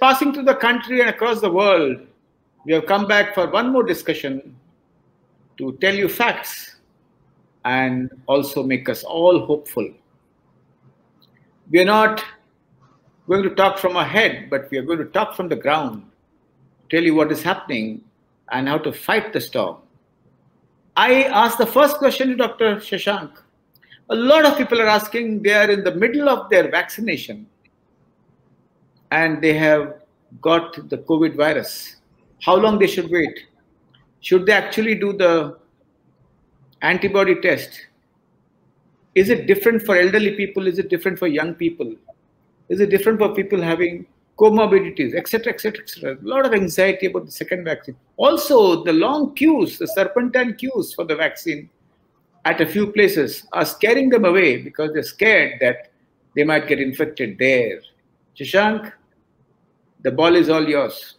passing through the country and across the world, we have come back for one more discussion to tell you facts and also make us all hopeful. We are not going to talk from our head, but we are going to talk from the ground, tell you what is happening and how to fight the storm. I asked the first question to Dr. Shashank. A lot of people are asking, they are in the middle of their vaccination and they have got the COVID virus. How long they should wait? Should they actually do the antibody test? Is it different for elderly people? Is it different for young people? Is it different for people having comorbidities, etc., etc., etc.? A lot of anxiety about the second vaccine. Also, the long queues, the serpentine queues for the vaccine at a few places are scaring them away because they're scared that they might get infected there. Shashank, the ball is all yours.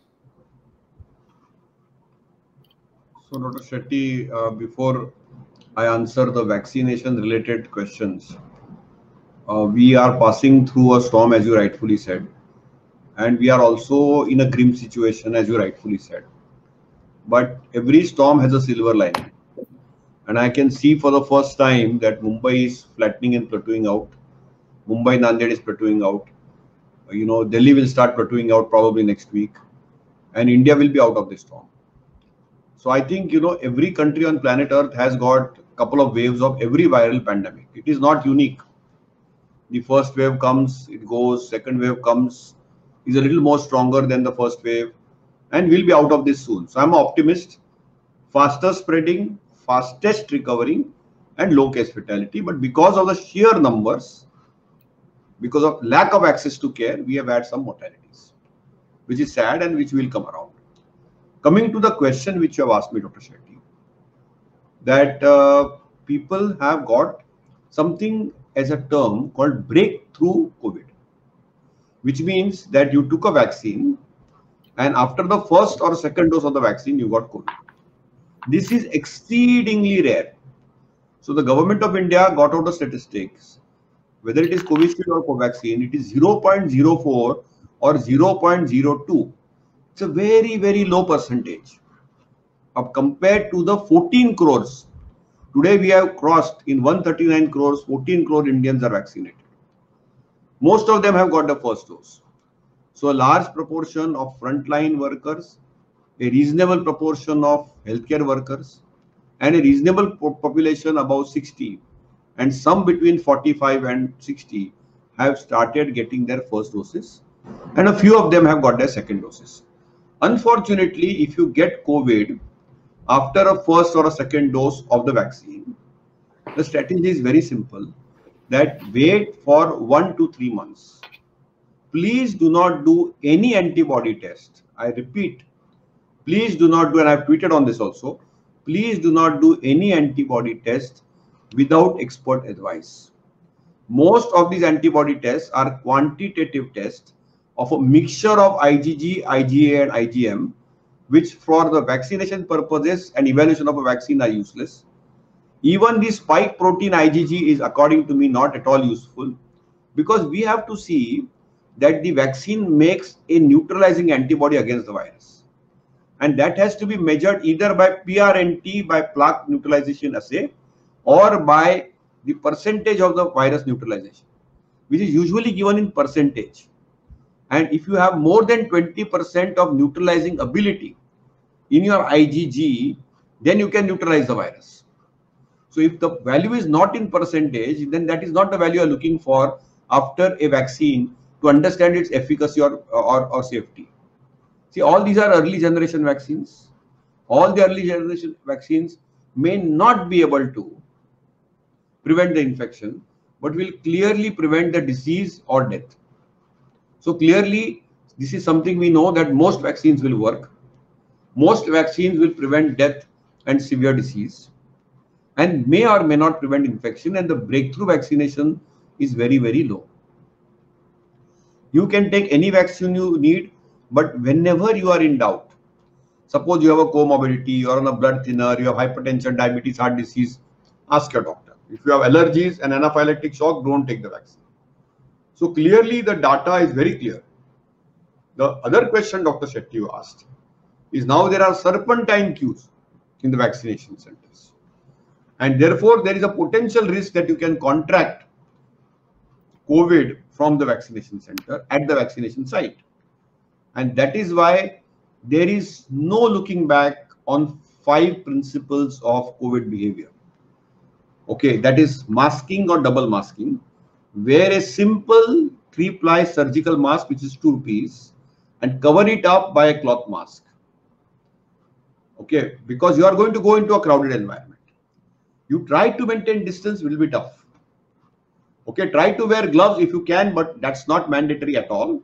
So, Dr. Shetty, before I answer the vaccination related questions, we are passing through a storm, as you rightfully said, and we are also in a grim situation, as you rightfully said. But every storm has a silver lining, and I can see for the first time that Mumbai is flattening and plateauing out. Mumbai Nanded is plateauing out. Delhi will start plateauing out probably next week, and India will be out of this storm. So I think, every country on planet Earth has got a couple of waves of every viral pandemic. It is not unique. The first wave comes, it goes, second wave comes, is a little more stronger than the first wave, and we'll be out of this soon. So I'm an optimist, faster spreading, fastest recovering, and low case fatality. But because of the sheer numbers, because of lack of access to care, we have had some mortalities, which is sad and which will come around. Coming to the question which you have asked me, Dr. Shetty, that people have got something as a term called breakthrough COVID, which means that you took a vaccine and after the first or second dose of the vaccine, you got COVID. This is exceedingly rare. So the government of India got out the statistics, whether it is Covishield or Covaxin, it is 0.04 or 0.02. It's a very, very low percentage compared to the 14 crores. Today we have crossed in 139 crores, 14 crore Indians are vaccinated. Most of them have got the first dose. So a large proportion of frontline workers, a reasonable proportion of healthcare workers, and a reasonable population above 60, and some between 45 and 60 have started getting their first doses, and a few of them have got their second doses. Unfortunately, if you get COVID after a first or a second dose of the vaccine, the strategy is very simple, that wait for 1 to 3 months. Please do not do any antibody test. I repeat, please do not do, and I've tweeted on this also, please do not do any antibody test without expert advice. Most of these antibody tests are quantitative tests of a mixture of IgG, IgA and IgM, which for the vaccination purposes and evaluation of a vaccine are useless. Even the spike protein IgG is, according to me, not at all useful, because we have to see that the vaccine makes a neutralizing antibody against the virus. And that has to be measured either by PRNT, by plaque neutralization assay, or by the percentage of the virus neutralization, which is usually given in percentage. And if you have more than 20% of neutralizing ability in your IgG, then you can neutralize the virus. So if the value is not in percentage, then that is not the value you are looking for after a vaccine to understand its efficacy or safety. See, all these are early generation vaccines. All the early generation vaccines may not be able to prevent the infection, but will clearly prevent the disease or death. So clearly, this is something we know, that most vaccines will work. Most vaccines will prevent death and severe disease, and may or may not prevent infection, and the breakthrough vaccination is very, very low. You can take any vaccine you need, but whenever you are in doubt, suppose you have a comorbidity, you are on a blood thinner, you have hypertension, diabetes, heart disease, ask your doctor. If you have allergies and anaphylactic shock, don't take the vaccine. So clearly the data is very clear The other question Dr. Shetty you asked is now there are serpentine queues in the vaccination centers. And therefore, there is a potential risk that you can contract COVID from the vaccination center at the vaccination site. And that is why there is no looking back on 5 principles of COVID behavior. Okay, that is masking or double masking. Wear a simple 3-ply surgical mask, which is 2 rupees, and cover it up by a cloth mask. Okay, because you are going to go into a crowded environment. You try to maintain distance, will be tough. Okay, try to wear gloves if you can, but that's not mandatory at all.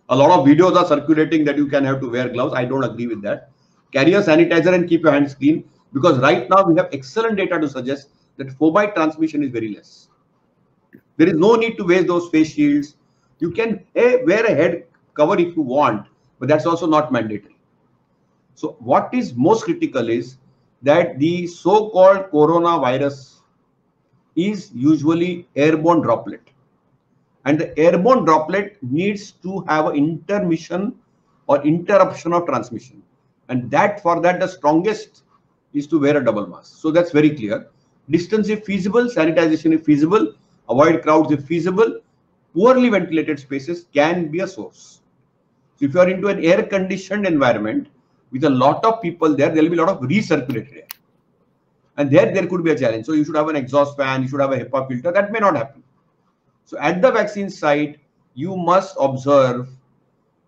A lot of videos are circulating that you can have to wear gloves. I don't agree with that. Carry a sanitizer and keep your hands clean, because right now we have excellent data to suggest that fobite transmission is very less. There is no need to wear those face shields. You can wear a head cover if you want, but that's also not mandatory. So what is most critical is that the so-called coronavirus is usually airborne droplet. And the airborne droplet needs to have an intermission or interruption of transmission. And that for that the strongest is to wear a double mask. So that's very clear. Distance if feasible, sanitization if feasible, avoid crowds if feasible. Poorly ventilated spaces can be a source. So if you are into an air-conditioned environment with a lot of people there will be a lot of recirculated air. And there could be a challenge. So you should have an exhaust fan, you should have a HEPA filter. That may not happen. So at the vaccine site, you must observe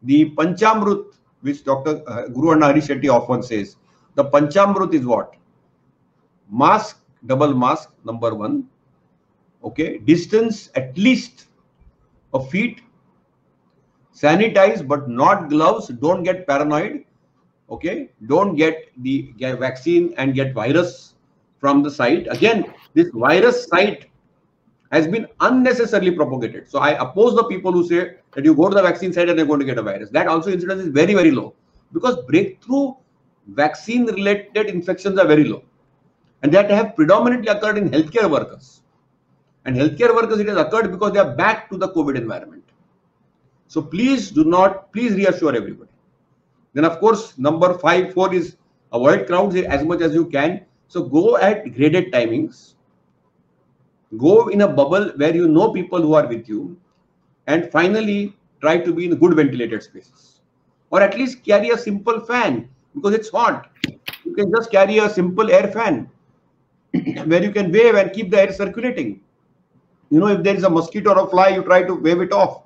the Panchamrut, which Dr. Guru Anna Hari Shetty often says. The Panchamrut is what? Mask, double mask, number 1. Okay, distance at least a feet. Sanitize, but not gloves. Don't get paranoid. Okay, don't get the vaccine and get virus from the site. Again, this virus site has been unnecessarily propagated. So I oppose the people who say that you go to the vaccine site and you're going to get a virus. That also incidence is very, very low, because breakthrough vaccine related infections are very low. And that have predominantly occurred in healthcare workers. And healthcare workers, it has occurred because they are back to the COVID environment. So please reassure everybody. Then of course, number 4 is avoid crowds as much as you can. So go at graded timings. Go in a bubble where you know people who are with you. And finally, try to be in good ventilated spaces. Or at least carry a simple fan, because it's hot. You can just carry a simple air fan where you can wave and keep the air circulating. You know, if there is a mosquito or a fly, you try to wave it off.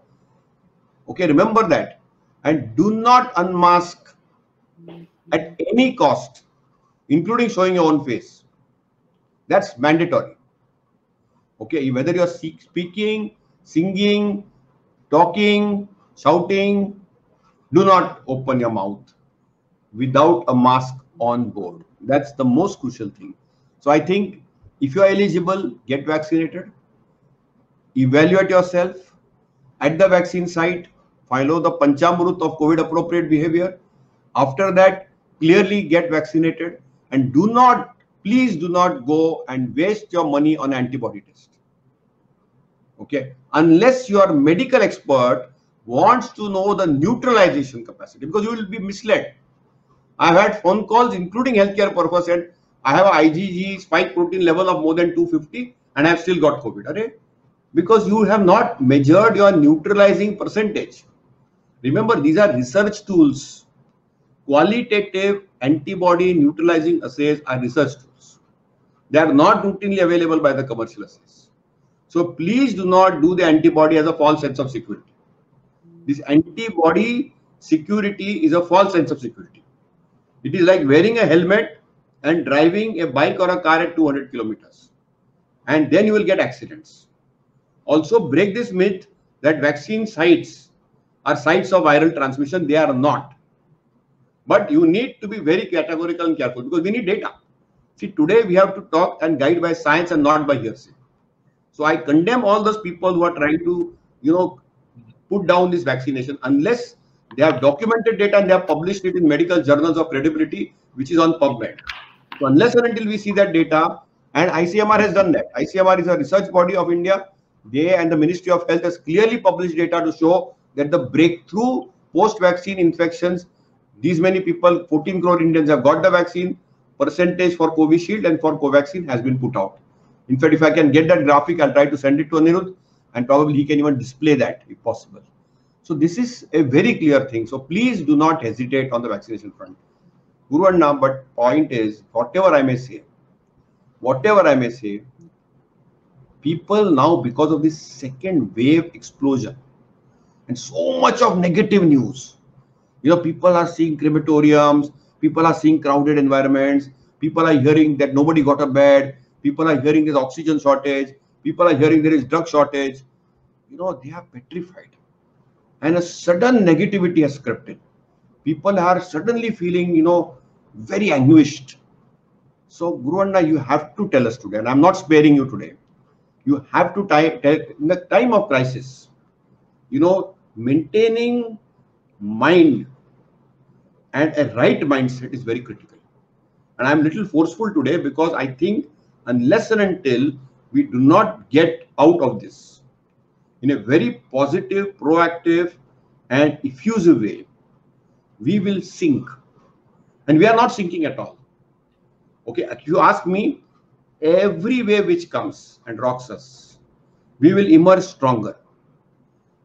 Okay, remember that. And do not unmask at any cost, including showing your own face. That's mandatory. Okay, whether you're speaking, singing, talking, shouting, do not open your mouth without a mask on board. That's the most crucial thing. So I think if you are eligible, get vaccinated. Evaluate yourself at the vaccine site. Follow the Panchamrut of COVID appropriate behavior. After that, clearly get vaccinated, and please do not go and waste your money on antibody test. Okay, unless your medical expert wants to know the neutralization capacity, because you will be misled. I've had phone calls, including healthcare purpose, and I have a IgG spike protein level of more than 250 and I've still got COVID. Okay? Because you have not measured your neutralizing percentage. Remember, these are research tools. Qualitative antibody neutralizing assays are research tools. They are not routinely available by the commercial assays. So please do not do the antibody as a false sense of security. This antibody security is a false sense of security. It is like wearing a helmet and driving a bike or a car at 200 kilometers. And then you will get accidents. Also break this myth that vaccine sites are sites of viral transmission. They are not. But you need to be very categorical and careful, because we need data. See, today we have to talk and guide by science and not by hearsay. So I condemn all those people who are trying to, put down this vaccination unless they have documented data and they have published it in medical journals of credibility, which is on PubMed. So unless and until we see that data, and ICMR has done that. ICMR is a research body of India. They and the Ministry of Health has clearly published data to show that the breakthrough post-vaccine infections, these many people, 14 crore Indians have got the vaccine. Percentage for Covishield and for Covaxin has been put out. In fact, if I can get that graphic, I'll try to send it to Anirudh, and probably he can even display that if possible. So this is a very clear thing. So please do not hesitate on the vaccination front. Guru Anna, but point is, whatever I may say, people now, because of this second wave explosion and so much of negative news, people are seeing crematoriums, people are seeing crowded environments, people are hearing that nobody got a bed, people are hearing there's oxygen shortage, people are hearing there is drug shortage. They are petrified. And a sudden negativity has crept in. People are suddenly feeling, very anguished. So, Guru Anna, you have to tell us today, and I'm not sparing you today. You have to tell in the time of crisis, maintaining mind and a right mindset is very critical. And I'm a little forceful today because I think unless and until we do not get out of this in a very positive, proactive, and effusive way, we will sink. And we are not sinking at all. Okay, if you ask me, every wave which comes and rocks us, we will emerge stronger.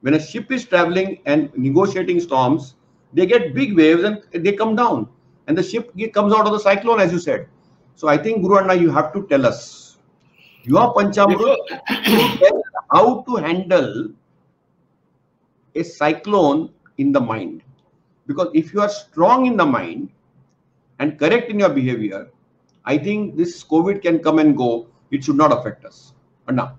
When a ship is traveling and negotiating storms, they get big waves and they come down. And the ship comes out of the cyclone, as you said. So I think, Guru Anna, you have to tell us, your Panchamrut, how to handle a cyclone in the mind. Because if you are strong in the mind and correct in your behavior, I think this COVID can come and go. It should not affect us. Anna.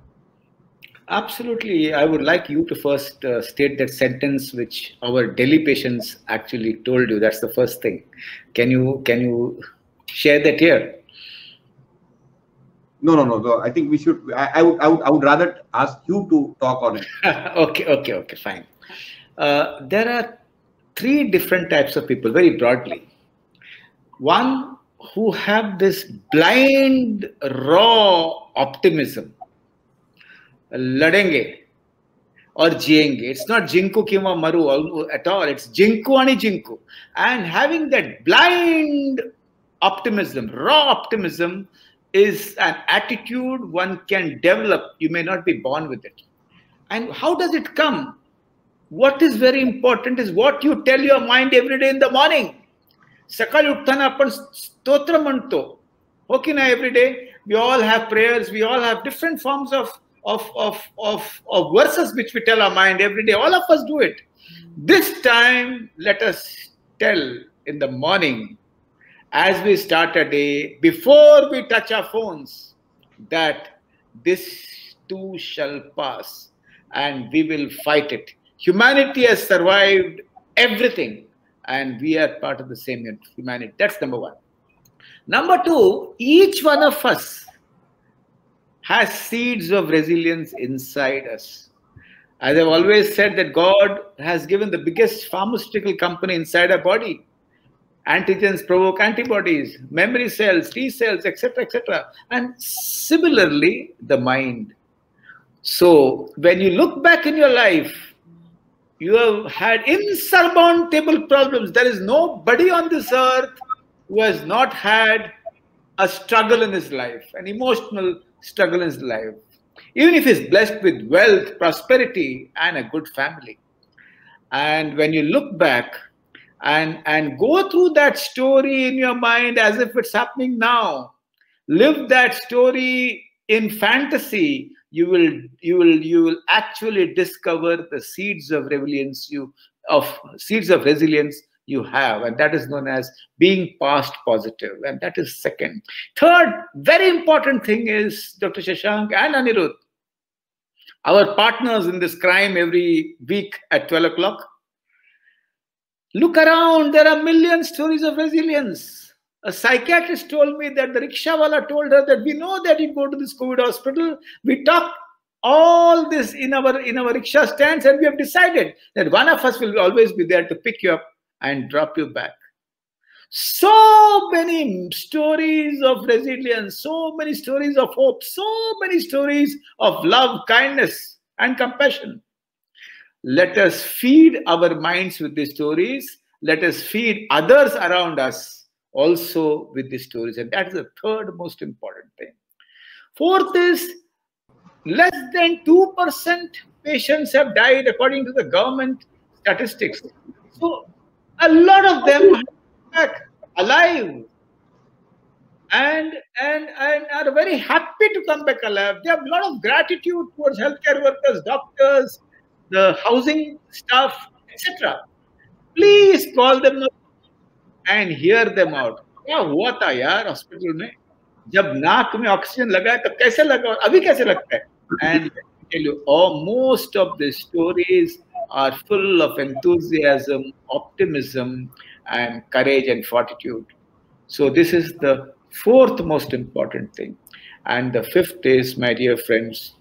Absolutely. I would like you to first state that sentence which our Delhi patients actually told you. That's the first thing. Can you share that here? No. I think we should. I would rather ask you to talk on it. Okay. Fine. There are three different types of people, very broadly. One who have this blind, raw optimism. Ladenge or jiyenge. It's not jinku kima maru at all. It's jinku ani jinku. And having that blind optimism, raw optimism, is an attitude one can develop. You may not be born with it. And how does it come? What is very important is what you tell your mind every day in the morning. Sakali utthana apan stotra manto. Okay, na every day we all have prayers. We all have different forms of verses which we tell our mind every day. All of us do it. This time, let us tell in the morning, as we start a day, before we touch our phones, that this too shall pass and we will fight it. Humanity has survived everything and we are part of the same humanity. That's number one. Number two, each one of us has seeds of resilience inside us. As I've always said, that God has given the biggest pharmaceutical company inside our body. Antigens provoke antibodies, memory cells, T cells, etc., etc. And similarly, the mind. So when you look back in your life, you have had insurmountable problems. There is nobody on this earth who has not had a struggle in his life, an emotional struggle in his life. Even if he's blessed with wealth, prosperity, and a good family. And when you look back and go through that story in your mind as if it's happening now, live that story in fantasy, you will actually discover the seeds of resilience you have, and that is known as being past positive, and that is second. Third, very important thing is, Dr. Shashank and Anirudh, our partners in this crime every week at 12 o'clock. Look around, there are million stories of resilience. A psychiatrist told me that the rickshawala told her that we know that you go to this COVID hospital, we talk all this in our rickshaw stands, and we have decided that one of us will always be there to pick you up and drop you back. So many stories of resilience, so many stories of hope, so many stories of love, kindness, and compassion. Let us feed our minds with these stories. Let us feed others around us also with these stories. And that is the third most important thing. Fourth is less than 2% patients have died according to the government statistics. So a lot of them are back alive and are very happy to come back alive. They have a lot of gratitude towards healthcare workers, doctors, the housing staff, etc. Please call them up and hear them out. क्या हुआ था यार hospital में जब नाक में oxygen लगा तो कैसे लगा और अभी कैसे लगता है? And let me tell you, most of the stories are full of enthusiasm, optimism, and courage and fortitude. So this is the fourth most important thing. And the fifth is, my dear friends,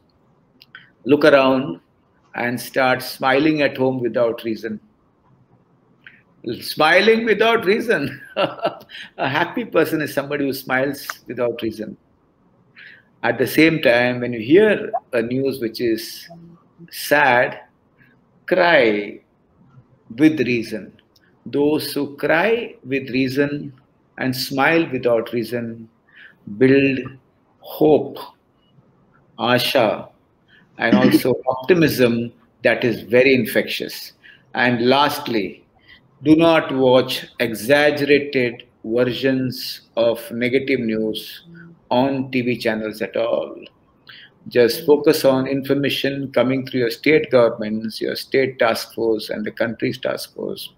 look around and start smiling at home without reason. Smiling without reason. A happy person is somebody who smiles without reason. At the same time, when you hear a news which is sad, cry with reason. Those who cry with reason and smile without reason build hope, asha, and also optimism that is very infectious. And lastly, do not watch exaggerated versions of negative news on TV channels at all. Just focus on information coming through your state governments, your state task force, and the country's task force.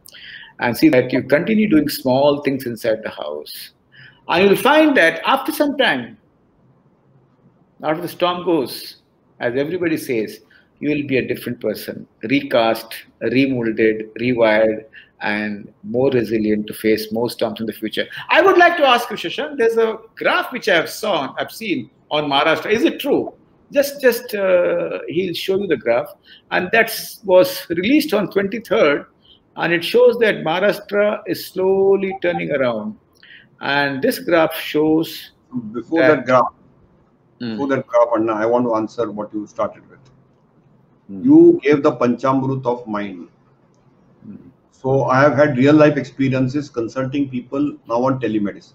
And see that you continue doing small things inside the house. And you'll find that after some time, after the storm goes, as everybody says, you will be a different person, recast, remolded, rewired, and more resilient to face more storms in the future. I would like to ask you, Shashank, there's a graph which I've seen on Maharashtra. Is it true? Just he'll show you the graph. And that was released on 23rd. And it shows that Maharashtra is slowly turning around. And this graph shows... Before that graph, Anna, I want to answer what you started with. You gave the Panchamrut of mind. So I have had real life experiences consulting people now on telemedicine.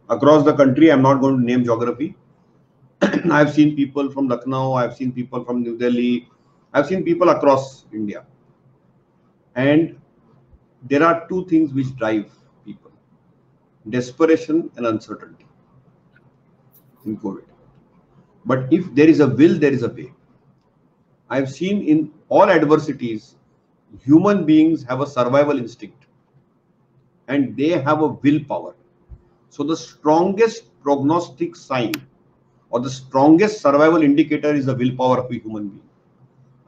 Across the country, I'm not going to name geography. I've seen people from Lucknow, I've seen people from New Delhi, I've seen people across India. And there are two things which drive people: desperation and uncertainty in COVID. But if there is a will, there is a way. I've seen in all adversities, human beings have a survival instinct and they have a willpower. So the strongest prognostic sign or the strongest survival indicator is the willpower of a human being.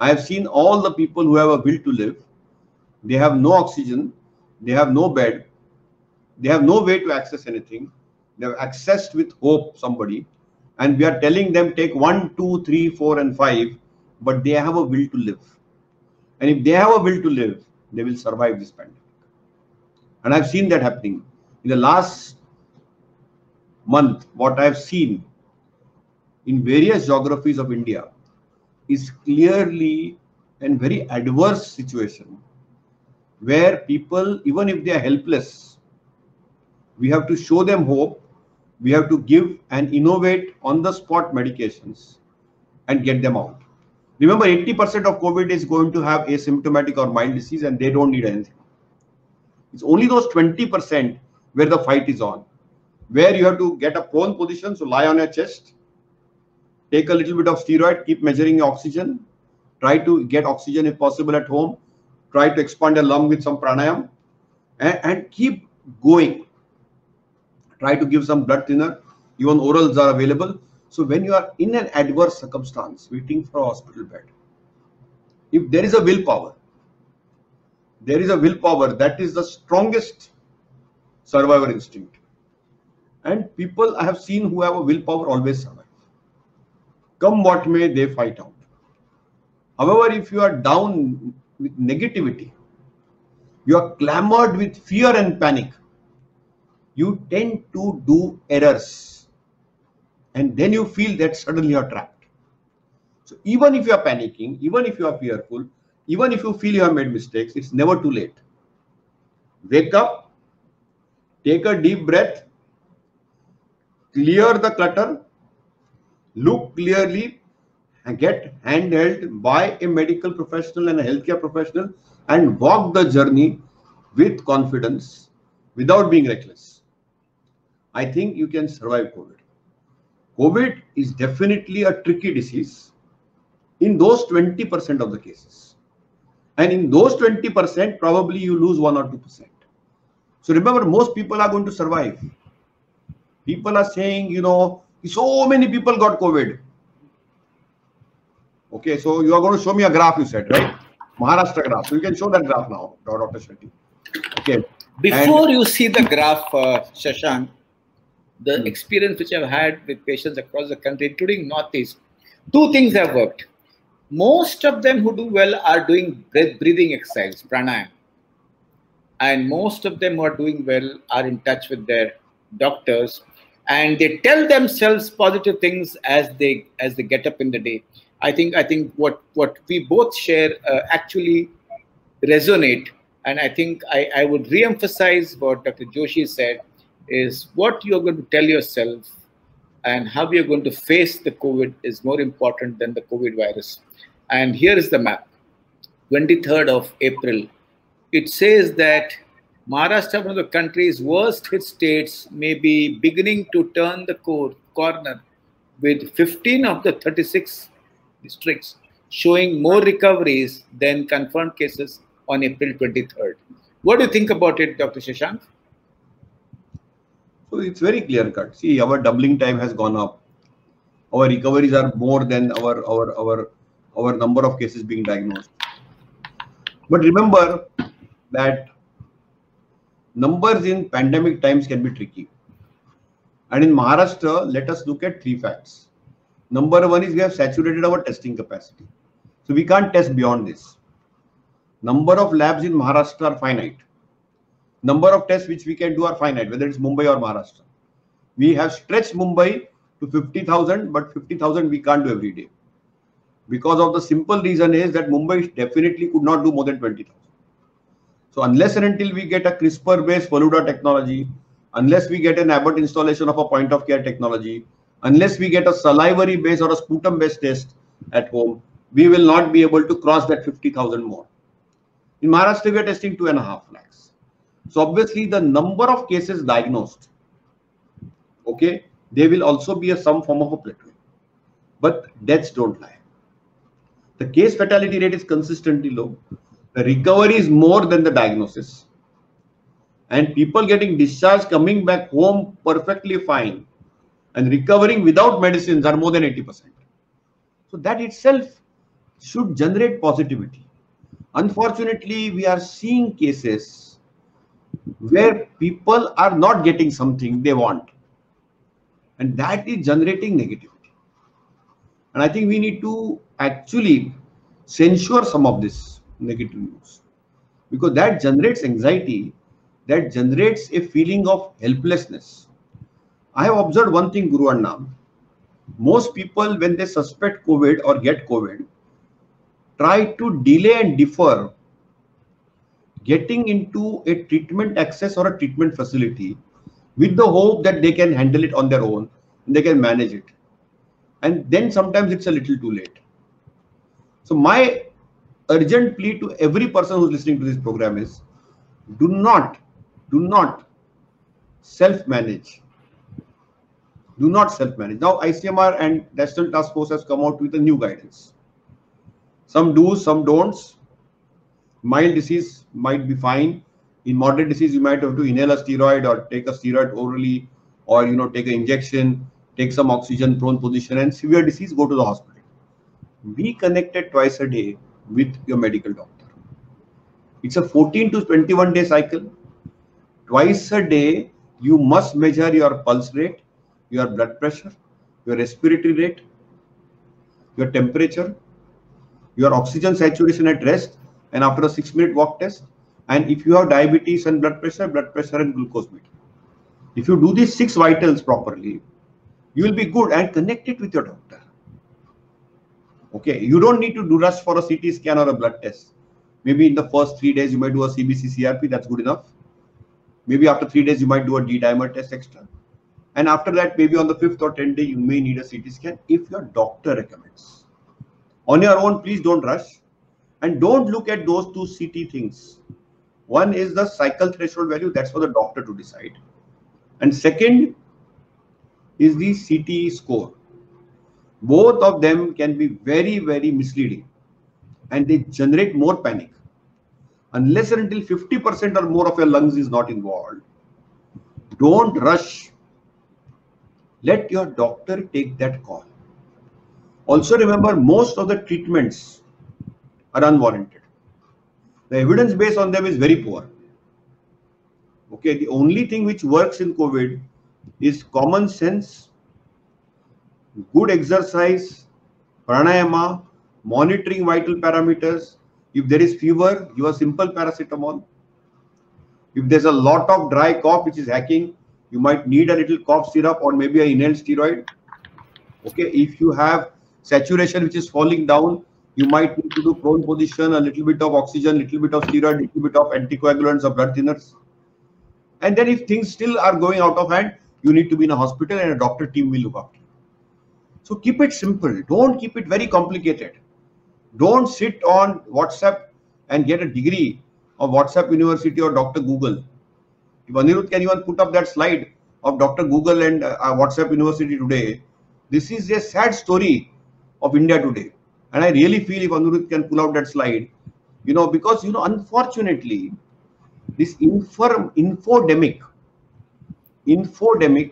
I have seen all the people who have a will to live. They have no oxygen, they have no bed, they have no way to access anything. They have accessed with hope somebody, and we are telling them take 1, 2, 3, 4, and 5, but they have a will to live. And if they have a will to live, they will survive this pandemic. And I've seen that happening. In the last month, what I've seen in various geographies of India is clearly a very adverse situation where people, even if they are helpless, we have to show them hope. We have to give and innovate on the spot medications and get them out. Remember, 80% of COVID is going to have asymptomatic or mild disease and they don't need anything. It's only those 20% where the fight is on, where you have to get a prone position, so lie on your chest, take a little bit of steroid, keep measuring your oxygen, try to get oxygen if possible at home, try to expand your lung with some pranayam, and keep going. Try to give some blood thinner, even orals are available. So when you are in an adverse circumstance, waiting for a hospital bed, if there is a willpower, that is the strongest survivor instinct. And people I have seen who have a willpower always survive. Come what may, they fight out. However, if you are down with negativity, you are clamored with fear and panic, you tend to do errors. And then you feel that suddenly you are trapped. So even if you are panicking, even if you are fearful, even if you feel you have made mistakes, it's never too late. Wake up, take a deep breath, clear the clutter, look clearly, and get handheld by a medical professional and a healthcare professional, and walk the journey with confidence without being reckless. I think you can survive COVID. COVID is definitely a tricky disease in those 20% of the cases. And in those 20%, probably you lose 1 or 2%. So remember, most people are going to survive. People are saying, so many people got COVID. Okay, so you are going to show me a graph, you said, right? Maharashtra graph. So you can show that graph now, Dr. Shetty. Okay. Before you see the graph, Shashank, the experience which I've had with patients across the country, including Northeast, two things have worked. Most of them who do well are doing breathing exercise, pranayama. And most of them who are doing well are in touch with their doctors, and they tell themselves positive things as they get up in the day. I think what we both share actually resonate, and I think I would re-emphasize what Dr. Joshi said, is what you're going to tell yourself and how you're going to face the COVID is more important than the COVID virus. And here is the map. 23rd of April. It says that Maharashtra, one of the country's worst hit states, may be beginning to turn the corner, with 15 of the 36 districts showing more recoveries than confirmed cases on April 23rd. What do you think about it, Dr. Shashank? So it's very clear cut. See, our doubling time has gone up. Our recoveries are more than our number of cases being diagnosed. But remember that numbers in pandemic times can be tricky. And in Maharashtra, let us look at 3 facts. Number 1 is we have saturated our testing capacity. So we can't test beyond this. Number of labs in Maharashtra are finite. Number of tests which we can do are finite, whether it's Mumbai or Maharashtra. We have stretched Mumbai to 50,000, but 50,000 we can't do every day. Because of the simple reason is that Mumbai definitely could not do more than 20,000. So unless and until we get a CRISPR-based Faluda technology, unless we get an Abbott installation of a point-of-care technology, unless we get a salivary-based or a sputum-based test at home, we will not be able to cross that 50,000 more. In Maharashtra, we are testing 2.5 lakhs. So obviously, the number of cases diagnosed, okay, there will also be some form of a plateau. But deaths don't lie. The case fatality rate is consistently low. The recovery is more than the diagnosis. And people getting discharged, coming back home perfectly fine, and recovering without medicines are more than 80%. So that itself should generate positivity. Unfortunately, we are seeing cases where people are not getting something they want. And that is generating negativity. And I think we need to actually censure some of this negative news, because that generates anxiety, that generates a feeling of helplessness. I have observed one thing, Guru Anna. Most people, when they suspect COVID or get COVID, try to delay and defer getting into a treatment access or a treatment facility with the hope that they can handle it on their own and they can manage it. And then sometimes it's a little too late. So my urgent plea to every person who's listening to this program is, do not self-manage. Do not self-manage. Now ICMR and National Task Force has come out with a new guidance. Some do's, some don'ts. Mild disease might be fine. In moderate disease, you might have to inhale a steroid or take a steroid orally, or take an injection, take some oxygen-prone position. And severe disease, go to the hospital. Be connected twice a day with your medical doctor. It's a 14 to 21 day cycle. Twice a day, you must measure your pulse rate, your blood pressure, your respiratory rate, your temperature, your oxygen saturation at rest, and after a 6-minute walk test. And if you have diabetes and blood pressure and glucose meter. If you do these 6 vitals properly, you will be good, and connect it with your doctor. Okay, you don't need to do rush for a CT scan or a blood test. Maybe in the first 3 days, you might do a CBC CRP, that's good enough. Maybe after 3 days, you might do a D-dimer test extra. And after that, maybe on the 5th or 10th day, you may need a CT scan if your doctor recommends. On your own, please don't rush. And don't look at those two CT things. One is the cycle threshold value, that's for the doctor to decide. And second is the CT score. Both of them can be very, very misleading and they generate more panic. Unless and until 50% or more of your lungs is not involved, don't rush. Let your doctor take that call. Also remember, most of the treatments are unwarranted. The evidence base on them is very poor. Okay, the only thing which works in COVID is common sense, good exercise, pranayama, monitoring vital parameters. If there is fever, give a simple paracetamol. If there's a lot of dry cough which is hacking, you might need a little cough syrup or maybe an inhaled steroid. Okay, if you have saturation which is falling down, you might need to do prone position, a little bit of oxygen, little bit of steroid, little bit of anticoagulants or blood thinners. And then if things still are going out of hand, you need to be in a hospital and a doctor team will look after you. So keep it simple. Don't keep it very complicated. Don't sit on WhatsApp and get a degree of WhatsApp University or Dr. Google. If Anirudh can even put up that slide of Dr. Google and WhatsApp University today, this is a sad story of India today. And I really feel if Anirudh can pull out that slide, because, unfortunately, this infodemic,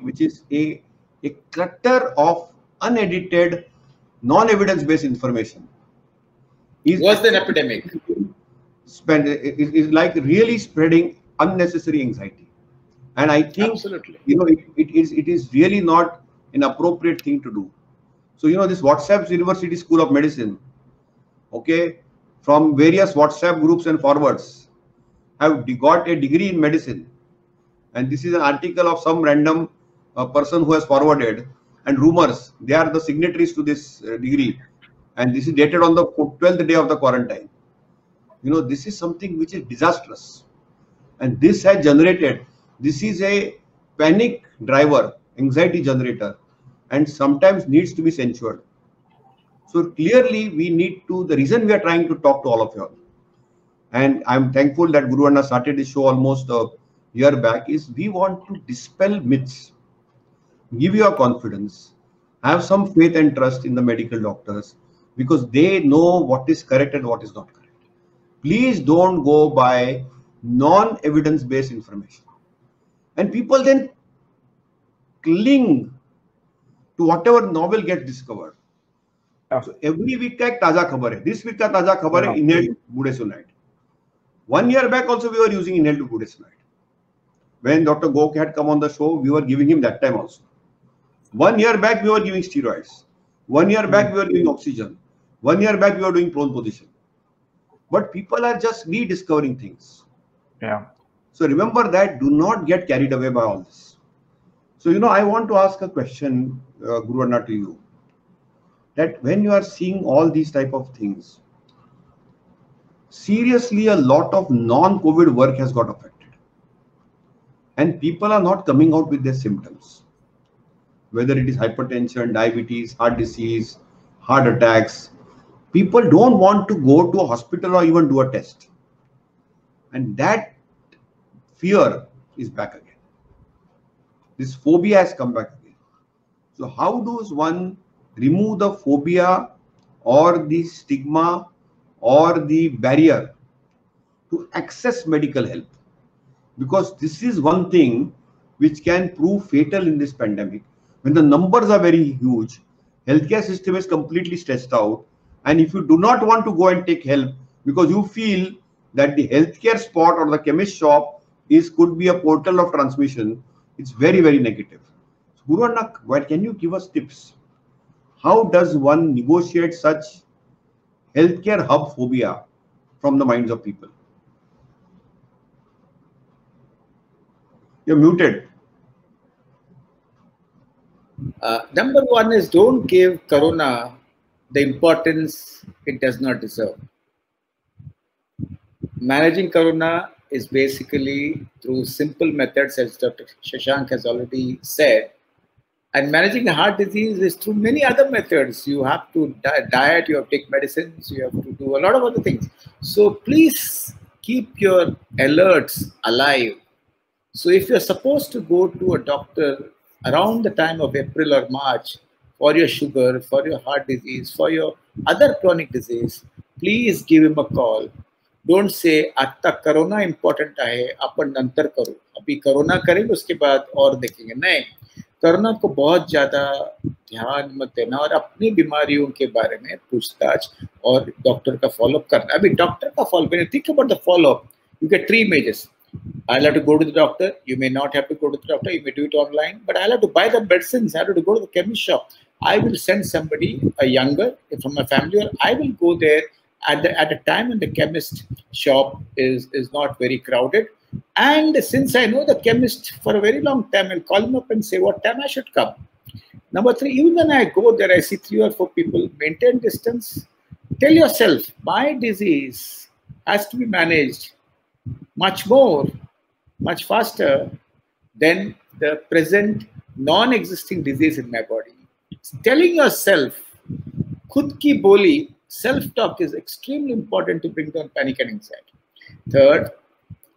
which is a clutter of unedited, non-evidence-based information, is worse than epidemic. Is like really spreading unnecessary anxiety. And I think, absolutely, it is really not an appropriate thing to do. So, this WhatsApp University School of Medicine, okay, from various WhatsApp groups and forwards, have got a degree in medicine. And this is an article of some random person who has forwarded, and rumors, they are the signatories to this degree. And this is dated on the 12th day of the quarantine. This is something which is disastrous. And this has generated, this is a panic driver, anxiety generator, and sometimes needs to be censured. So clearly we need to, the reason we are trying to talk to all of you all, and I'm thankful that Guru Anna started this show almost a year back, is we want to dispel myths, give you a confidence, have some faith and trust in the medical doctors, because they know what is correct and what is not correct. Please don't go by non-evidence-based information. And people then cling to whatever novel gets discovered. Yeah. So every week ka ek taza khabar hai. This week ka taza khabar hai inhaled budesonide. 1 year back also we were using inhaled budesonide. When Dr. Gok had come on the show, we were giving him that time also. 1 year back we were giving steroids. 1 year back we were giving oxygen. 1 year back we were doing prone position. But people are just rediscovering things. Yeah. So remember that, do not get carried away by all this. So, I want to ask a question, Guru Anna, to you. That when you are seeing all these type of things, seriously, a lot of non-COVID work has got affected. And people are not coming out with their symptoms. Whether it is hypertension, diabetes, heart disease, heart attacks. People don't want to go to a hospital or even do a test. And that fear is back again. This phobia has come back again. So how does one remove the phobia or the stigma or the barrier to access medical help? Because this is one thing which can prove fatal in this pandemic. When the numbers are very huge, healthcare system is completely stressed out. And if you do not want to go and take help because you feel that the healthcare spot or the chemist shop could be a portal of transmission, it's very, very negative. So, Guru Anna, can you give us tips? How does one negotiate such healthcare hub phobia from the minds of people? You're muted. Number one is, don't give Corona the importance it does not deserve. Managing corona is basically through simple methods, as Dr. Shashank has already said. And managing a heart disease is through many other methods. You have to diet, you have to take medicines, you have to do a lot of other things. So please keep your alerts alive. So if you're supposed to go to a doctor around the time of April or March for your sugar, for your heart disease, for your other chronic disease, please give him a call. Don't say आता corona important है अपन नंतर करो, अभी corona करेंगे उसके बाद और देखेंगे. नहीं, कोरोना को बहुत ज्यादा ध्यान मत देना और अपनी बीमारियों के बारे में पूछताछ और डॉक्टर का फॉलोअप करना. अभी डॉक्टर का follow up, think about the follow up. You get three images. I'll have to go to the doctor. You may not have to go to the doctor. You may do it online. But I'll have to buy the medicines. I'll have to go to the chemist shop. I will send somebody, a younger from my family, or I will go there at a time when the chemist shop is not very crowded. And since I know the chemist for a very long time, I'll call him up and say what time I should come. Number three, even when I go there, I see 3 or 4 people. Maintain distance. Tell yourself, my disease has to be managed much more, much faster than the present non-existing disease in my body. Telling yourself, khud ki boli, self-talk is extremely important to bring down panic and anxiety. Third,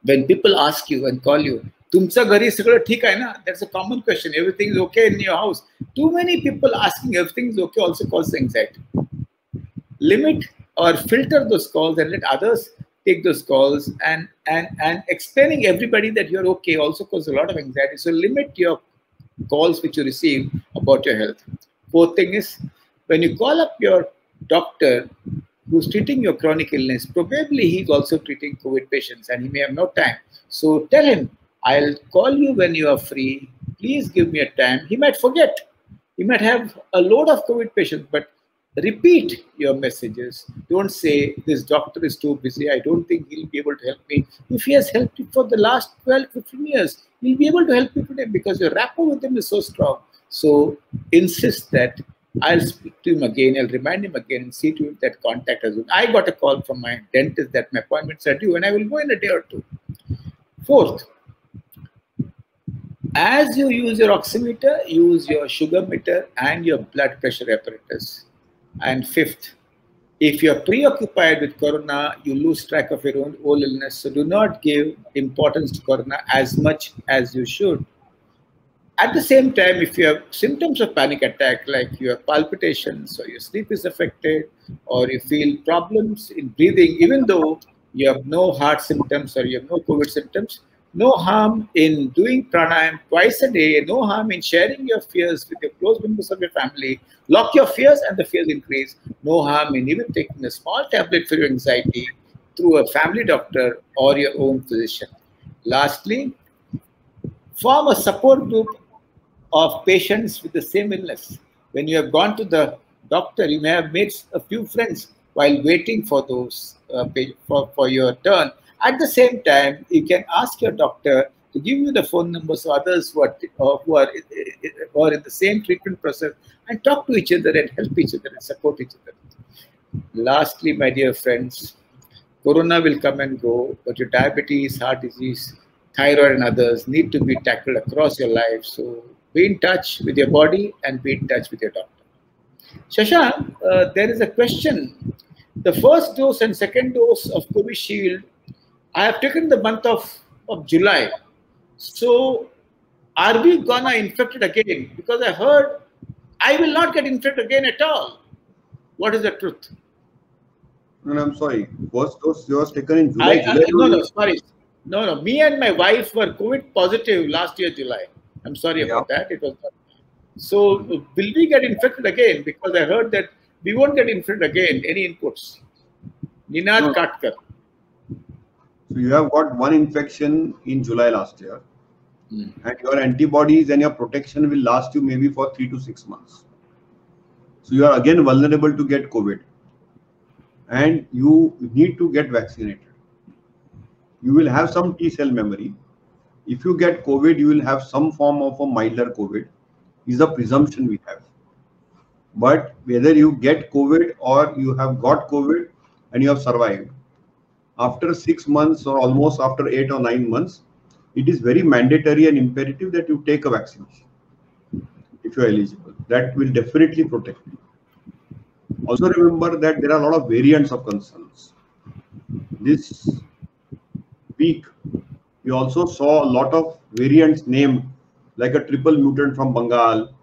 when people ask you and call you, tumcha gari sagla theek hai na? That's a common question. Everything is okay in your house. Too many people asking everything is okay also causes anxiety. Limit or filter those calls and let others take those calls, and explaining everybody that you're okay also causes a lot of anxiety. So limit your calls which you receive about your health. Fourth thing is, when you call up your doctor who's treating your chronic illness, probably he's also treating COVID patients and he may have no time. So tell him, I'll call you when you are free. Please give me a time. He might forget. He might have a load of COVID patients, but repeat your messages. Don't say, this doctor is too busy. I don't think he'll be able to help me. If he has helped you for the last 12, 15 years, he'll be able to help you today because your rapport with him is so strong. So insist that I'll speak to him again. I'll remind him again and see to it that contact has been. I got a call from my dentist that my appointments are due and I will go in a day or two. Fourth, as you use your oximeter, use your sugar meter and your blood pressure apparatus. And fifth, if you're preoccupied with corona, you lose track of your own illness. So do not give importance to corona as much as you should. At the same time, if you have symptoms of panic attack, like you have palpitations or your sleep is affected or you feel problems in breathing, even though you have no heart symptoms or you have no COVID symptoms, no harm in doing pranayam twice a day, no harm in sharing your fears with your close members of your family. Lock your fears and the fears increase. No harm in even taking a small tablet for your anxiety through a family doctor or your own physician. Lastly, form a support group of patients with the same illness. When you have gone to the doctor, you may have made a few friends while waiting for those for your turn. At the same time, you can ask your doctor to give you the phone numbers of others who are in the same treatment process and talk to each other and help each other and support each other. Lastly, my dear friends, corona will come and go, but your diabetes, heart disease, thyroid and others need to be tackled across your life. So be in touch with your body and be in touch with your doctor. Shashank, there is a question. The first dose and second dose of Covishield, I have taken the month of July. So are we gonna infected again? Because I heard I will not get infected again at all. What is the truth? No, I'm sorry. First dose was taken in July. Sorry. No. Me and my wife were COVID positive last year, July. I'm sorry about that. It was not. So will we get infected again? Because I heard that we won't get infected again. Any inputs? Ninad Katkar. So you have got one infection in July last year, and your antibodies and your protection will last you maybe for 3 to 6 months. So you are again vulnerable to get COVID, and you need to get vaccinated. You will have some T cell memory. If you get COVID, you will have some form of a milder COVID. Is a presumption we have. But whether you get COVID or you have got COVID and you have survived, after 6 months or almost after 8 or 9 months, it is very mandatory and imperative that you take a vaccination if you are eligible. That will definitely protect you. Also remember that there are a lot of variants of concerns. This week, we also saw a lot of variants named, like a triple mutant from Bengal,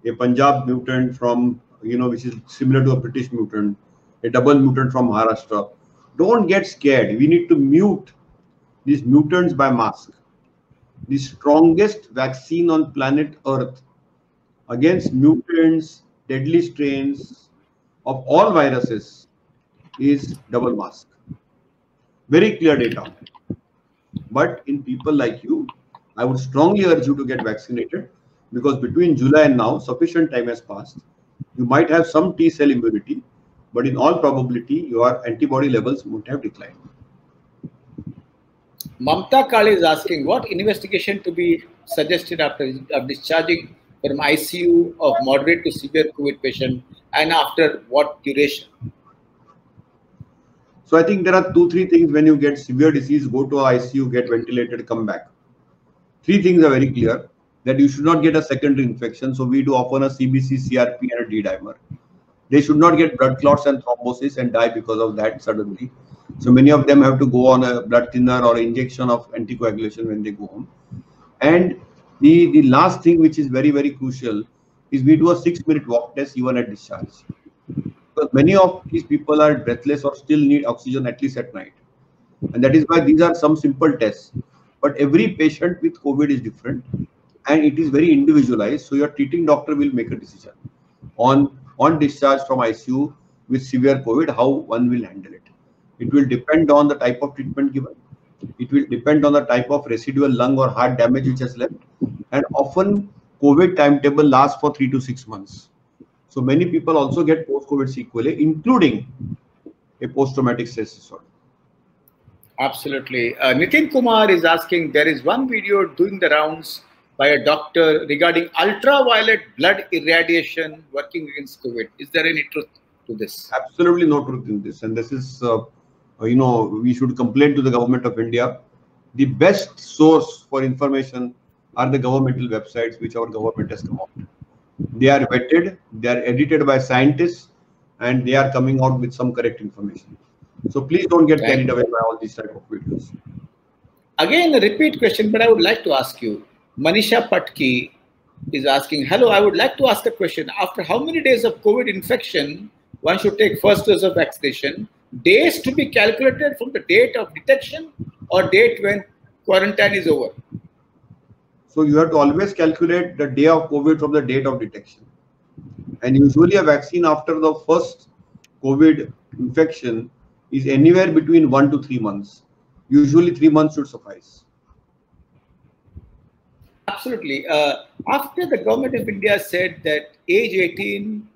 a Punjab mutant from, which is similar to a British mutant, a double mutant from Maharashtra. Don't get scared. We need to mute these mutants by mask. The strongest vaccine on planet Earth against mutants, deadly strains of all viruses is double mask. Very clear data. But in people like you, I would strongly urge you to get vaccinated, because between July and now, sufficient time has passed. You might have some T cell immunity, but in all probability, your antibody levels would have declined. Mamta Kali is asking, what investigation to be suggested after discharging from ICU of moderate to severe COVID patient, and after what duration? So I think there are 2-3 things. When you get severe disease, go to ICU, get ventilated, come back. 3 things are very clear: that you should not get a secondary infection. So we do often a CBC, CRP, and a D-dimer. They should not get blood clots and thrombosis and die because of that suddenly. So many of them have to go on a blood thinner or injection of anticoagulation when they go home. And the last thing, which is very, very crucial, is we do a 6-minute walk test even at discharge. Because many of these people are breathless or still need oxygen at least at night. And that is why these are some simple tests. But every patient with COVID is different and it is very individualized. So your treating doctor will make a decision on discharge from ICU with severe COVID, how one will handle it. It will depend on the type of treatment given. It will depend on the type of residual lung or heart damage which has left. And often COVID timetable lasts for 3 to 6 months. So many people also get post-COVID sequelae, including a post-traumatic stress disorder. Absolutely. Nitin Kumar is asking, there is one video doing the rounds by a doctor regarding ultraviolet blood irradiation working against COVID. Is there any truth to this? Absolutely no truth in this. And this is, we should complain to the government of India. The best source for information are the governmental websites which our government has come out. They are vetted, they are edited by scientists, and they are coming out with some correct information. So please don't get carried away by all these type of videos. Again, a repeat question, but I would like to ask you. Manisha Patki is asking, hello, I would like to ask a question. After how many days of COVID infection one should take first dose of vaccination? Days to be calculated from the date of detection or date when quarantine is over? So you have to always calculate the day of COVID from the date of detection. And usually a vaccine after the first COVID infection is anywhere between 1 to 3 months. Usually 3 months should suffice. Absolutely. After the government of India said that age 18,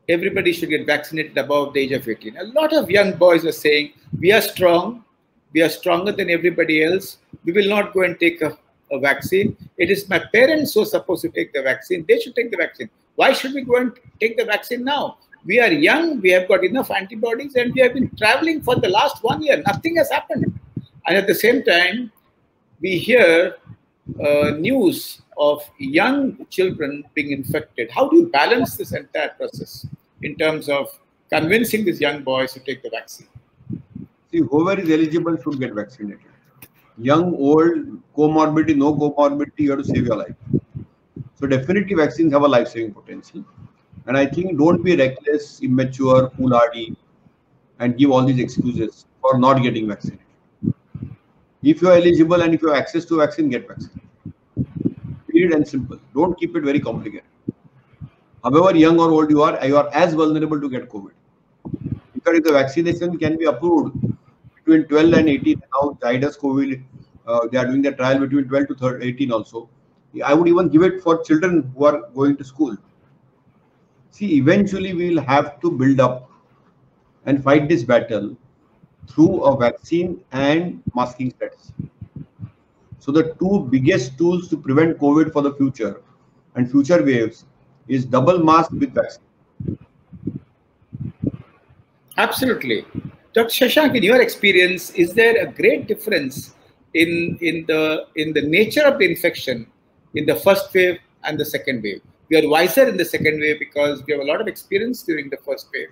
everybody should get vaccinated above the age of 18. A lot of young boys are saying, we are strong, we are stronger than everybody else, we will not go and take a vaccine. It is my parents who are supposed to take the vaccine. They should take the vaccine. Why should we go and take the vaccine now? We are young, we have got enough antibodies, and we have been traveling for the last 1 year. Nothing has happened. And at the same time, we hear news of young children being infected. How do you balance this entire process in terms of convincing these young boys to take the vaccine? See, whoever is eligible should get vaccinated. Young, old, comorbidity, no comorbidity, you have to save your life. So definitely vaccines have a life-saving potential. And I think don't be reckless, immature, foolhardy, and give all these excuses for not getting vaccinated. If you are eligible and if you have access to vaccine, get vaccinated. Period and simple. Don't keep it very complicated. However young or old you are as vulnerable to get COVID. Because if the vaccination can be approved between 12 and 18, now Zydus COVID, they are doing the trial between 12 to 18 also. I would even give it for children who are going to school. See, eventually we will have to build up and fight this battle through a vaccine and masking strategy. So the two biggest tools to prevent COVID for the future and future waves is double mask with vaccine. Absolutely. Dr. Shashank, in your experience, is there a great difference in the nature of the infection in the first wave and the second wave? We are wiser in the second wave because we have a lot of experience during the first wave.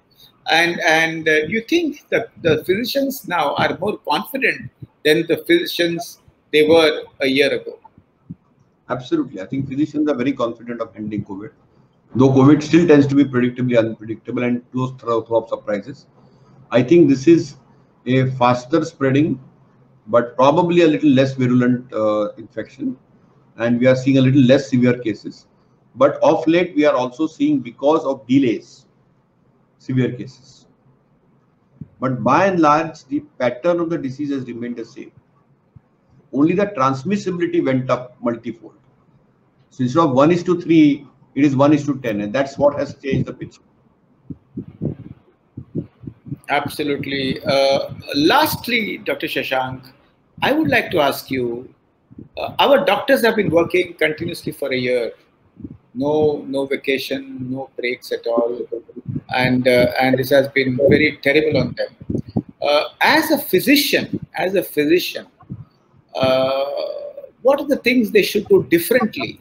And you think that the physicians now are more confident than the physicians they were a year ago? Absolutely. I think physicians are very confident of handling COVID. Though COVID still tends to be predictably unpredictable and those throw up surprises. I think this is a faster spreading, but probably a little less virulent infection. And we are seeing a little less severe cases. But of late, we are also seeing, because of delays, severe cases. But by and large, the pattern of the disease has remained the same. Only the transmissibility went up multifold. So instead of 1:3, it is 1:10, and that's what has changed the picture. Absolutely. Lastly, Dr. Shashank, I would like to ask you, our doctors have been working continuously for a year. No vacation, no breaks at all. And this has been very terrible on them. As a physician, what are the things they should do differently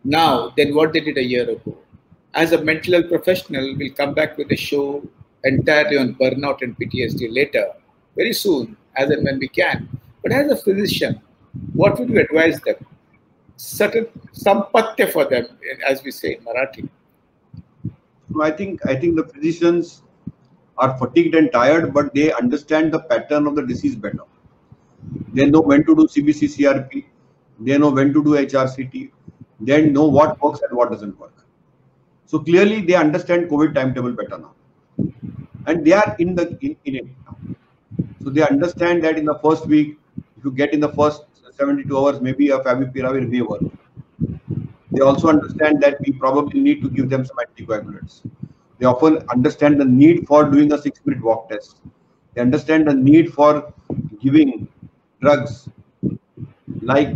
now than what they did a year ago? As a mental health professional, we'll come back with a show entirely on burnout and PTSD later, very soon, as and when we can. But as a physician, what would you advise them? Certain sampatya for them, as we say in Marathi. So I think the physicians are fatigued and tired, but they understand the pattern of the disease better. They know when to do CBC-CRP. They know when to do HRCT. They know what works and what doesn't work. So clearly, they understand COVID timetable better now, and they are in it now. So they understand that in the first week, if you get in the first 72 hours, maybe a favipiravir may work. They also understand that we probably need to give them some anticoagulants. They often understand the need for doing a 6-minute walk test. They understand the need for giving drugs like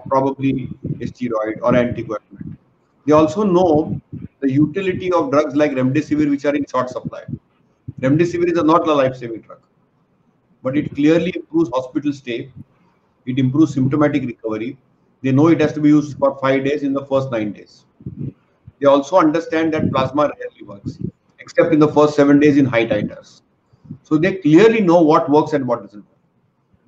probably a steroid or anticoagulant. They also know the utility of drugs like remdesivir, which are in short supply. Remdesivir is not a life-saving drug, but it clearly improves hospital stay. It improves symptomatic recovery. They know it has to be used for 5 days in the first 9 days. They also understand that plasma rarely works, except in the first 7 days in high titers. So they clearly know what works and what doesn't work.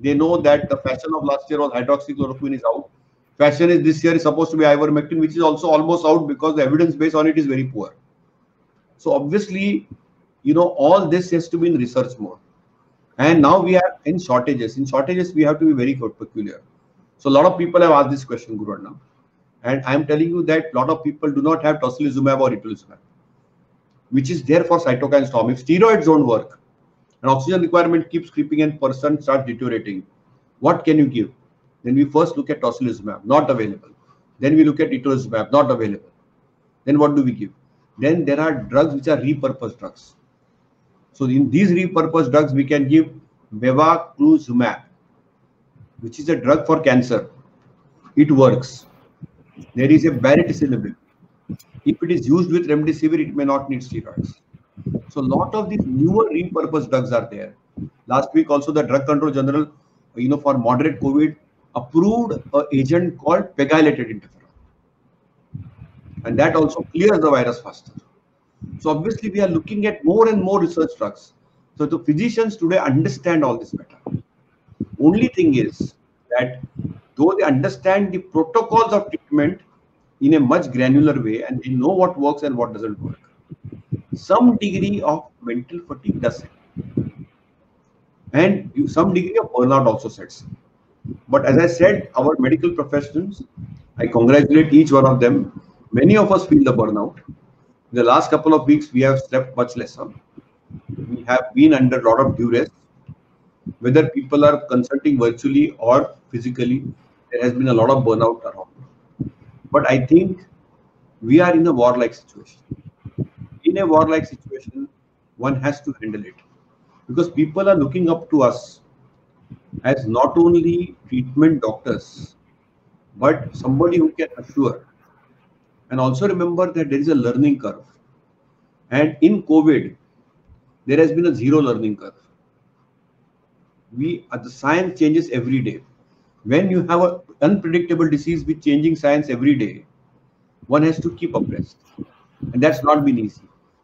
They know that the fashion of last year was hydroxychloroquine is out. Fashion is this year is supposed to be ivermectin, which is also almost out because the evidence base on it is very poor. So obviously, all this has to be in research mode. And now we are in shortages. In shortages, we have to be very peculiar. So a lot of people have asked this question, Guru Arnab. And I'm telling you that a lot of people do not have tocilizumab or itolizumab, which is there for cytokine storm. If steroids don't work, and oxygen requirement keeps creeping and person starts deteriorating, what can you give? Then we first look at tocilizumab, not available. Then we look at itolizumab, not available. Then what do we give? Then there are drugs which are repurposed drugs. So in these repurposed drugs, we can give bevacizumab, which is a drug for cancer. It works. There is a baricitinib. If it is used with remdesivir, it may not need steroids. So a lot of these newer repurposed drugs are there. Last week also the Drug Control General, for moderate COVID, approved an agent called pegylated interferon. And that also clears the virus faster. So obviously we are looking at more and more research drugs. So the physicians today understand all this better. Only thing is that though they understand the protocols of treatment in a much granular way and they know what works and what doesn't work, some degree of mental fatigue does it. And some degree of burnout also sets in. But as I said, our medical professionals, I congratulate each one of them. Many of us feel the burnout. The last couple of weeks, we have slept much lesser. We have been under a lot of duress. Whether people are consulting virtually or physically, there has been a lot of burnout around. But I think we are in a warlike situation. In a warlike situation, one has to handle it. Because people are looking up to us as not only treatment doctors, but somebody who can assure. And also remember that there is a learning curve. And in COVID, there has been a zero learning curve. the science changes every day. When you have an unpredictable disease with changing science every day, one has to keep abreast, and that's not been easy.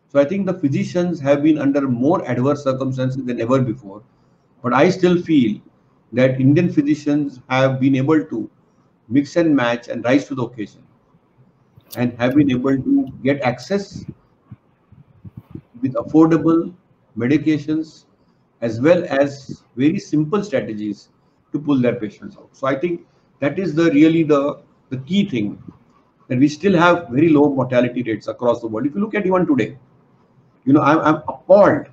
So I think the physicians have been under more adverse circumstances than ever before, but I still feel that Indian physicians have been able to mix and match and rise to the occasion, and have been able to get access with affordable medications as well as very simple strategies to pull their patients out. So I think that is the key thing, that we still have very low mortality rates across the world. If you look at even today, I'm appalled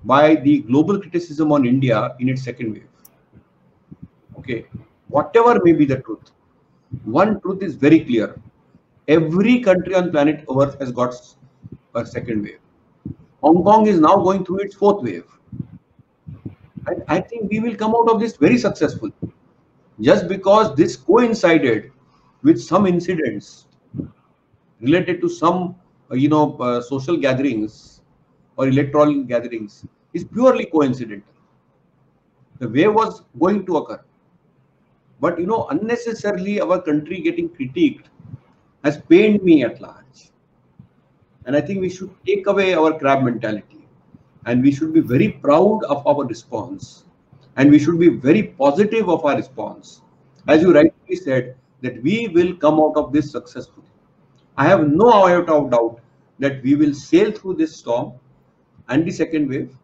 by the global criticism on India in its second wave. Okay, whatever may be the truth, one truth is very clear: every country on planet Earth has got a second wave. Hong Kong is now going through its fourth wave. And I think we will come out of this very successful, just because this coincided with some incidents related to some, social gatherings or electoral gatherings, is purely coincidental. The wave was going to occur. But, unnecessarily our country getting critiqued has pained me at large. And I think we should take away our crab mentality, and we should be very proud of our response, and we should be very positive of our response. As you rightly said, that we will come out of this successfully. I have no iota of doubt that we will sail through this storm and the second wave.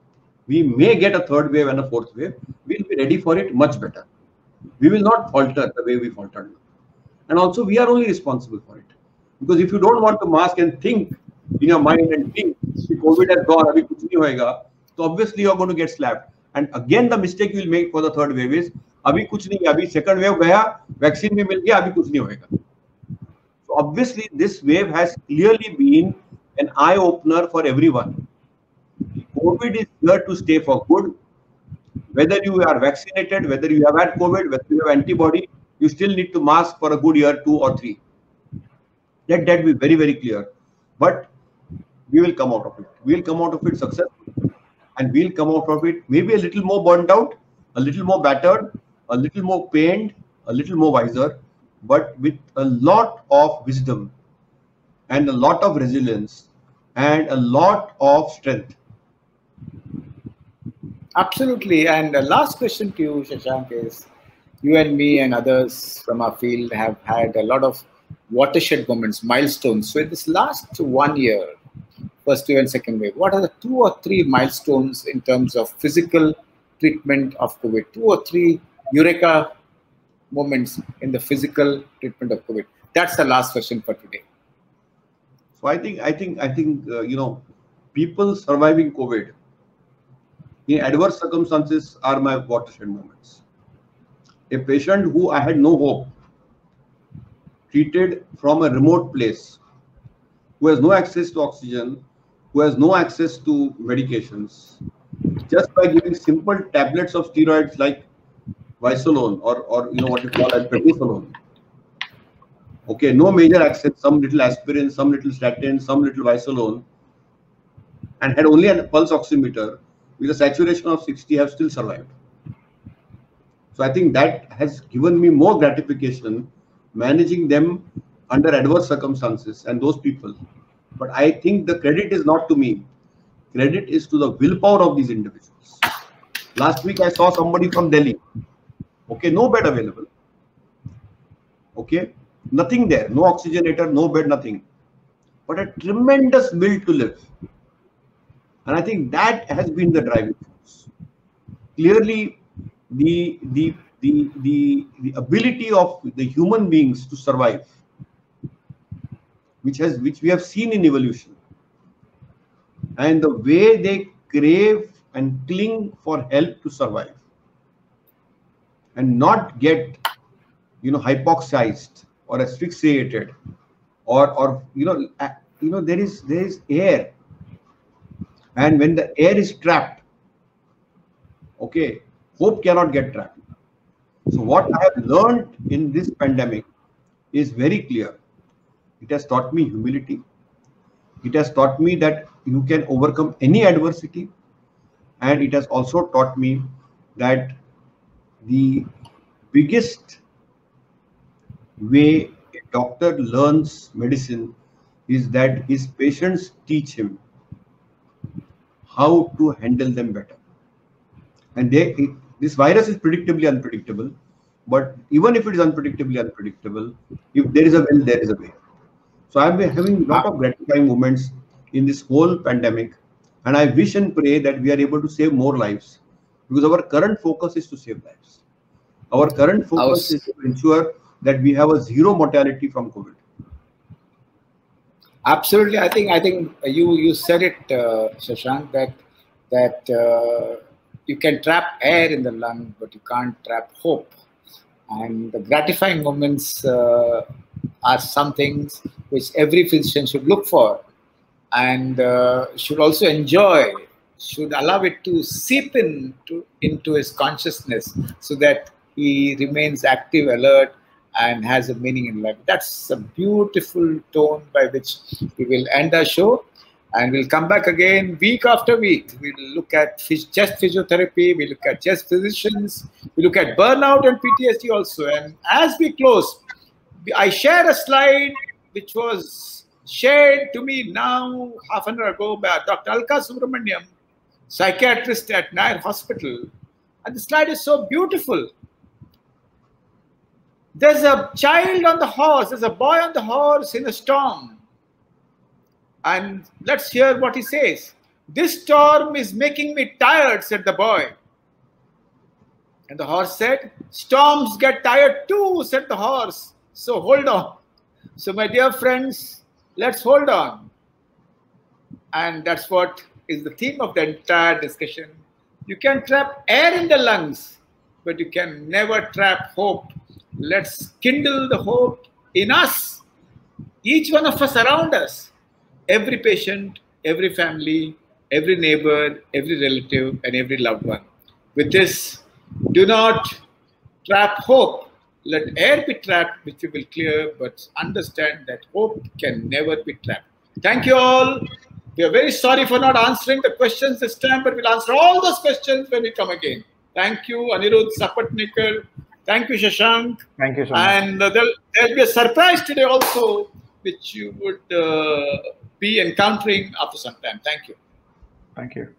We may get a third wave and a fourth wave. We'll be ready for it much better. We will not falter the way we faltered. And also, we are only responsible for it. Because if you don't want to mask and think in your mind and think COVID has gone, abhi kuch nahi hoega, so obviously you are going to get slapped. And again, the mistake you will make for the third wave is, abhi kuch nahi, abhi second wave gaya, vaccine bhi mil gaya, abhi kuch nahi hoega. So obviously, this wave has clearly been an eye opener for everyone. COVID is here to stay for good. Whether you are vaccinated, whether you have had COVID, whether you have antibody, you still need to mask for a good year, 2 or 3. Let that be very, very clear. But we will come out of it. We will come out of it successful, and we'll come out of it maybe a little more burnt out, a little more battered, a little more pained, a little more wiser, but with a lot of wisdom and a lot of resilience and a lot of strength. Absolutely. And the last question to you, Shashank, is you and me and others from our field have had a lot of watershed moments, milestones. So in this last 1 year, first wave and second wave, what are the 2 or 3 milestones in terms of physical treatment of COVID? 2 or 3 eureka moments in the physical treatment of COVID? That's the last question for today. So I think people surviving COVID in adverse circumstances are my watershed moments. A patient who I had no hope, treated from a remote place, who has no access to oxygen, who has no access to medications, just by giving simple tablets of steroids like Visolone or what you call as prednisolone. Okay, no major access, some little aspirin, some little statin, some little Visolone, and had only a pulse oximeter with a saturation of 60, have still survived. So I think that has given me more gratification managing them under adverse circumstances and those people. But I think the credit is not to me. Credit is to the willpower of these individuals. Last week I saw somebody from Delhi. Okay, no bed available. Okay, nothing there, no oxygenator, no bed, nothing. But a tremendous will to live. And I think that has been the driving force. Clearly, the ability of the human beings to survive, which we have seen in evolution, and the way they crave and cling for help to survive, and not get hypoxized or asphyxiated, or there is air. And when the air is trapped, okay, hope cannot get trapped. So what I have learned in this pandemic is very clear. It has taught me humility. It has taught me that you can overcome any adversity. And it has also taught me that the biggest way a doctor learns medicine is that his patients teach him how to handle them better. And this virus is predictably unpredictable, but even if it is unpredictably unpredictable, if there is a will, there is a way. So I've been having a lot of gratifying moments in this whole pandemic, and I wish and pray that we are able to save more lives, because our current focus is to save lives. Our current focus is to ensure that we have a zero mortality from COVID. Absolutely, I think you said it, Shashank, that you can trap air in the lung, but you can't trap hope. And the gratifying moments are some things which every physician should look for, and should also enjoy, should allow it to seep into his consciousness, so that he remains active, alert, and has a meaning in life. That's a beautiful tone by which we will end our show. And we'll come back again week after week. We'll look at chest physiotherapy, we look at chest physicians, we look at burnout and PTSD also. And as we close, I share a slide which was shared to me now half an hour ago by Dr. Alka Subramaniam, psychiatrist at Nair Hospital. And the slide is so beautiful. There's a child on the horse, there's a boy on the horse in a storm. And let's hear what he says. "This storm is making me tired," said the boy. And the horse said, "Storms get tired too," said the horse. So hold on. So my dear friends, let's hold on. And that's what is the theme of the entire discussion. You can trap air in the lungs, but you can never trap hope. Let's kindle the hope in us, each one of us around us, every patient, every family, every neighbor, every relative, and every loved one. With this, do not trap hope. Let air be trapped, which we will clear, but understand that hope can never be trapped. Thank you all. We are very sorry for not answering the questions this time, but we'll answer all those questions when we come again. Thank you, Anirudh Sapatnikar. Thank you, Shashank. Thank you so much. And there'll be a surprise today also, which you would be encountering after some time. Thank you. Thank you.